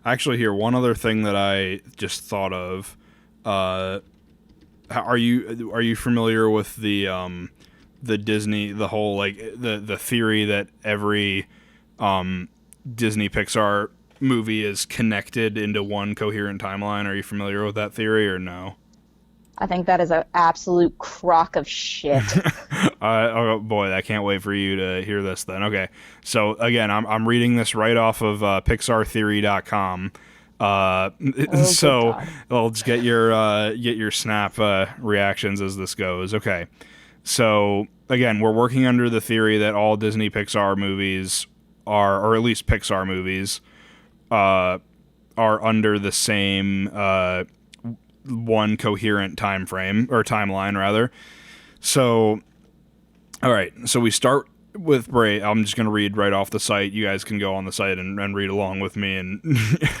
Actually, here, one other thing that I just thought of. Are you familiar with the Disney, the whole, like, the theory that every Disney Pixar movie is connected into one coherent timeline? Are you familiar with that theory or no? I think that is an absolute crock of shit. Oh boy, I can't wait for you to hear this then. Okay. So again, I'm reading this right off of pixartheory.com. Uh, Oh, good so God. I'll just get your snap reactions as this goes. Okay. So again, we're working under the theory that all Disney Pixar movies are, or at least Pixar movies, uh, are under the same one coherent time frame or timeline rather. So, all right. So we start with Bray. I'm just going to read right off the site. You guys can go on the site and read along with me, and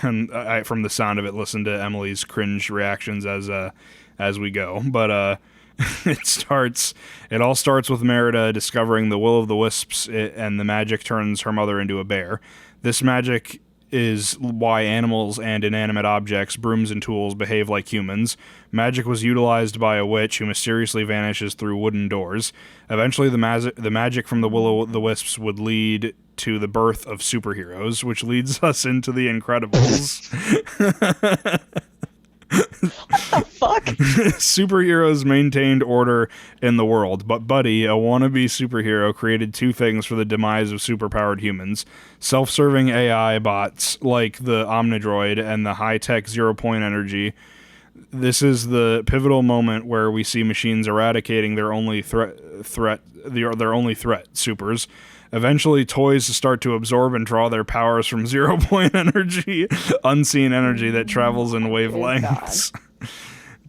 and from the sound of it, listen to Emily's cringe reactions as we go. But it all starts with Merida discovering the will of the wisps, and the magic turns her mother into a bear. This magic is why animals and inanimate objects, brooms and tools, behave like humans. Magic was utilized by a witch who mysteriously vanishes through wooden doors. Eventually, the magic from the will o' the wisps would lead to the birth of superheroes, which leads us into the Incredibles. The fuck? Superheroes maintained order in the world, but Buddy, a wannabe superhero, created two things for the demise of superpowered humans: self-serving AI bots like the Omnidroid and the high-tech zero-point energy. This is the pivotal moment where we see machines eradicating their only their only threat, supers. Eventually, toys start to absorb and draw their powers from zero-point energy, unseen energy that travels in Good God. wavelengths.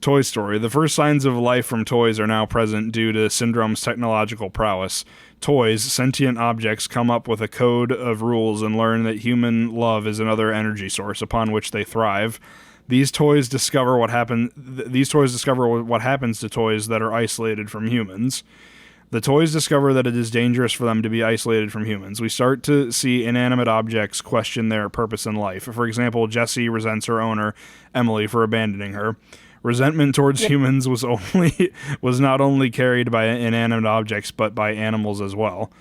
Toy Story. The first signs of life from toys are now present due to Syndrome's technological prowess. Toys, sentient objects, come up with a code of rules and learn that human love is another energy source upon which they thrive. These toys discover what happens to toys that are isolated from humans. The toys discover that it is dangerous for them to be isolated from humans. We start to see inanimate objects question their purpose in life. For example, Jessie resents her owner, Emily, for abandoning her. Resentment towards Yep. humans was not only carried by inanimate objects but by animals as well.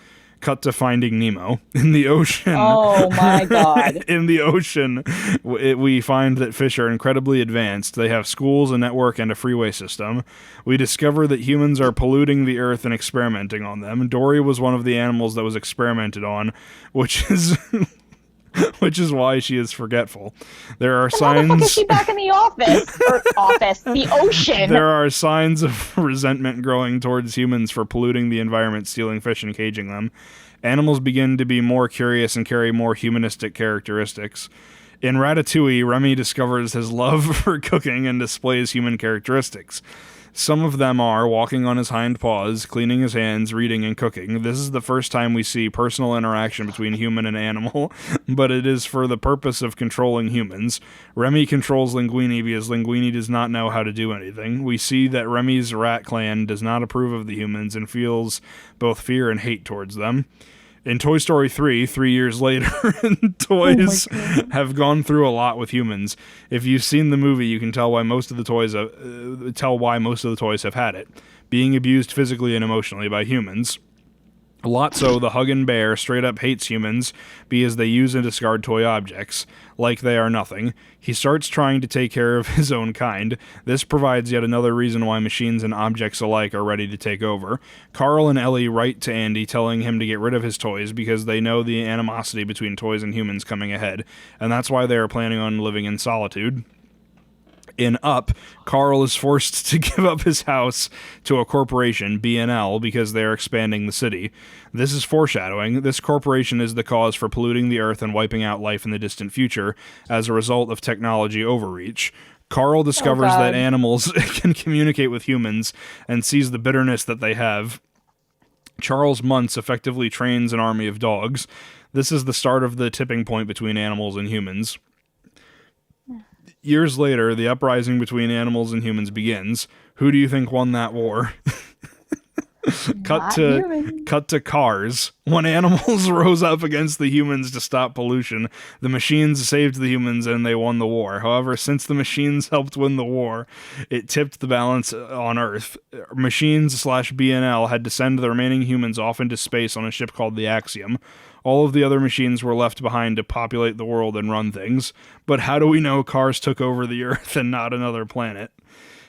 Cut to Finding Nemo. In the ocean, Oh my God. in the ocean, we find that fish are incredibly advanced. They have schools, a network, and a freeway system. We discover that humans are polluting the earth and experimenting on them. Dory was one of the animals that was experimented on, which is which is why she is forgetful. There are And how the fuck is signs. she back in the office? Or office, the ocean. There are signs of resentment growing towards humans for polluting the environment, stealing fish, and caging them. Animals begin to be more curious and carry more humanistic characteristics. In Ratatouille, Remy discovers his love for cooking and displays human characteristics. Some of them are walking on his hind paws, cleaning his hands, reading, and cooking. This is the first time we see personal interaction between human and animal, but it is for the purpose of controlling humans. Remy controls Linguini because Linguini does not know how to do anything. We see that Remy's rat clan does not approve of the humans and feels both fear and hate towards them. In Toy Story 3, 3 years later, toys have gone through a lot with humans. If you've seen the movie, you can tell why most of the toys have had it, being abused physically and emotionally by humans. Lotso, the Huggin' Bear, straight up hates humans because they use and discard toy objects like they are nothing. He starts trying to take care of his own kind. This provides yet another reason why machines and objects alike are ready to take over. Carl and Ellie write to Andy telling him to get rid of his toys because they know the animosity between toys and humans coming ahead, and that's why they are planning on living in solitude. In Up, Carl is forced to give up his house to a corporation, B&L, because they are expanding the city. This is foreshadowing. This corporation is the cause for polluting the earth and wiping out life in the distant future as a result of technology overreach. Carl Oh discovers that God. animals can communicate with humans and sees the bitterness that they have. Charles Muntz effectively trains an army of dogs. This is the start of the tipping point between animals and humans. Years later, the uprising between animals and humans begins. Who do you think won that war? Cut to Cars. When animals rose up against the humans to stop pollution, the machines saved the humans and they won the war. However, since the machines helped win the war, it tipped the balance on Earth. Machines/BNL had to send the remaining humans off into space on a ship called the Axiom. All of the other machines were left behind to populate the world and run things. But how do we know Cars took over the Earth and not another planet?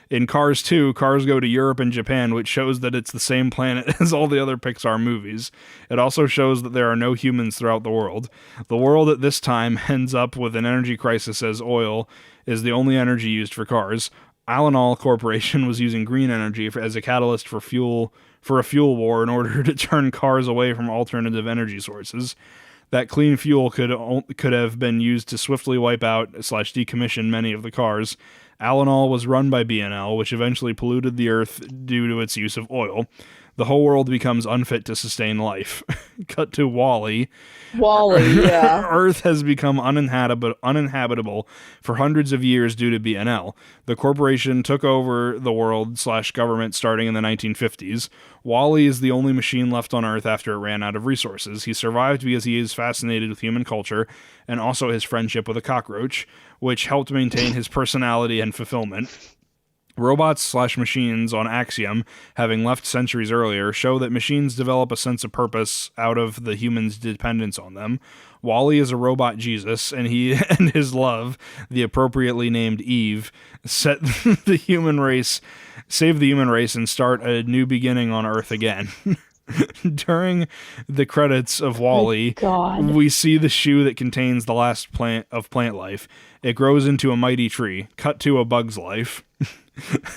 In Cars 2, cars go to Europe and Japan, which shows that it's the same planet as all the other Pixar movies. It also shows that there are no humans throughout the world. The world at this time ends up with an energy crisis as oil is the only energy used for cars. Alanol Corporation was using green energy as a catalyst for a fuel war in order to turn cars away from alternative energy sources. That clean fuel could have been used to swiftly wipe out/decommission many of the cars. Alanol was run by BNL, which eventually polluted the Earth due to its use of oil. The whole world becomes unfit to sustain life. Cut to WALL-E. WALL-E, yeah. Earth has become uninhabitable for hundreds of years due to BNL. The corporation took over the world/government starting in the 1950s. WALL-E is the only machine left on Earth after it ran out of resources. He survived because he is fascinated with human culture and also his friendship with a cockroach, which helped maintain his personality and fulfillment. Robots/machines on Axiom, having left centuries earlier, show that machines develop a sense of purpose out of the human's dependence on them. WALL-E is a robot Jesus, and he and his love, the appropriately named Eve, save the human race and start a new beginning on Earth again. During the credits of WALL-E, we see the shoe that contains the last plant of plant life. It grows into a mighty tree. Cut to A Bug's Life.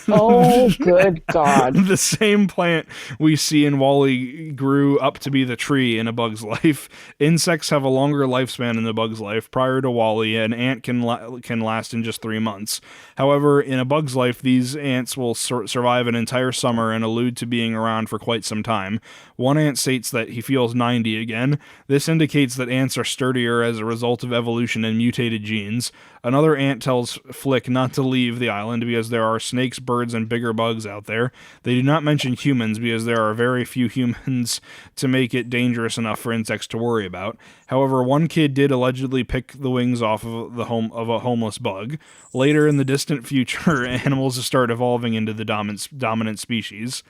Oh, good God. The same plant we see in WALL-E grew up to be the tree in A Bug's Life. Insects have a longer lifespan in A Bug's Life. Prior to WALL-E, an ant can last in just 3 months. However, in A Bug's Life, these ants will survive an entire summer and allude to being around for quite some time. One ant states that he feels 90 again. This indicates that ants are sturdier as a result of evolution and mutated genes. Another ant tells Flick not to leave the island because there are snakes, birds, and bigger bugs out there. They do not mention humans because there are very few humans to make it dangerous enough for insects to worry about. However, one kid did allegedly pick the wings off of a homeless bug. Later in the distant future, animals start evolving into the dominant species.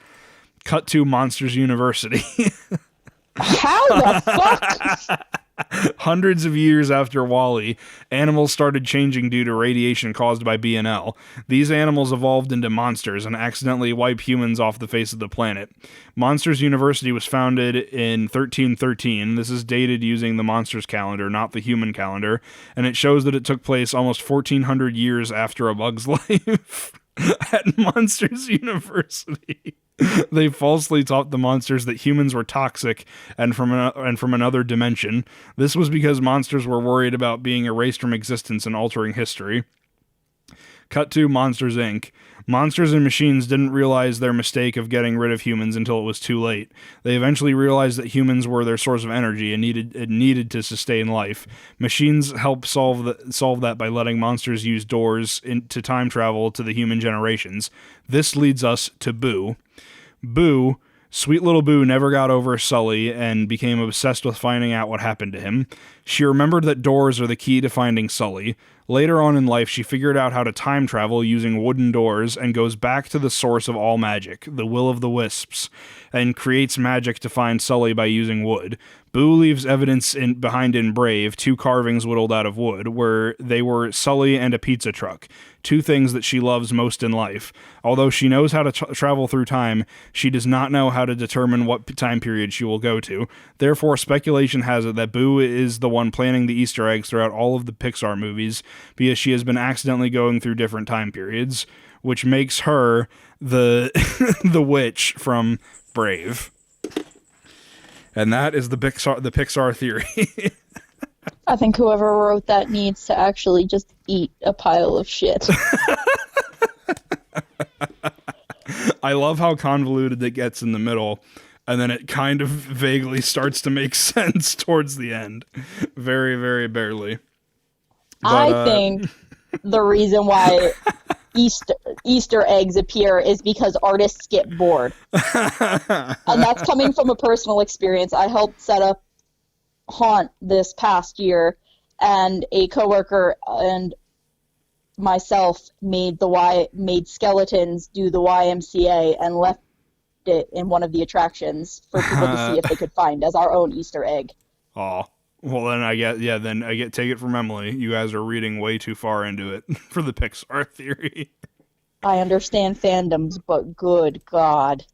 Cut to Monsters University. How the fuck? Hundreds of years after WALL-E, animals started changing due to radiation caused by BNL. These animals evolved into monsters and accidentally wiped humans off the face of the planet. Monsters University was founded in 1313. This is dated using the Monsters calendar, not the human calendar, and it shows that it took place almost 1400 years after A Bug's Life at Monsters University. They falsely taught the monsters that humans were toxic and from another dimension. This was because monsters were worried about being erased from existence and altering history. Cut to Monsters, Inc. Monsters and machines didn't realize their mistake of getting rid of humans until it was too late. They eventually realized that humans were their source of energy and needed to sustain life. Machines helped solve that by letting monsters use doors to time travel to the human generations. This leads us to Boo. Boo, sweet little Boo, never got over Sully and became obsessed with finding out what happened to him. She remembered that doors are the key to finding Sully. Later on in life, she figured out how to time travel using wooden doors and goes back to the source of all magic, the Will of the Wisps, and creates magic to find Sully by using wood. Boo leaves evidence behind in Brave, 2 carvings whittled out of wood, where they were Sully and a pizza truck, 2 things that she loves most in life. Although she knows how to travel through time, she does not know how to determine what time period she will go to. Therefore, speculation has it that Boo is the one planning the Easter eggs throughout all of the Pixar movies, because she has been accidentally going through different time periods, which makes her the the witch from Brave. And that is the Pixar Theory. I think whoever wrote that needs to actually just eat a pile of shit. I love how convoluted it gets in the middle, and then it kind of vaguely starts to make sense towards the end. Very, very barely. But, I think the reason why Easter eggs appear is because artists get bored. And that's coming from a personal experience. I helped set up Haunt this past year, and a coworker and myself made skeletons do the YMCA and left it in one of the attractions for people to see if they could find as our own Easter egg. Oh, well then I get take it from Emily. You guys are reading way too far into it for the Pixar theory. I understand fandoms, but good God.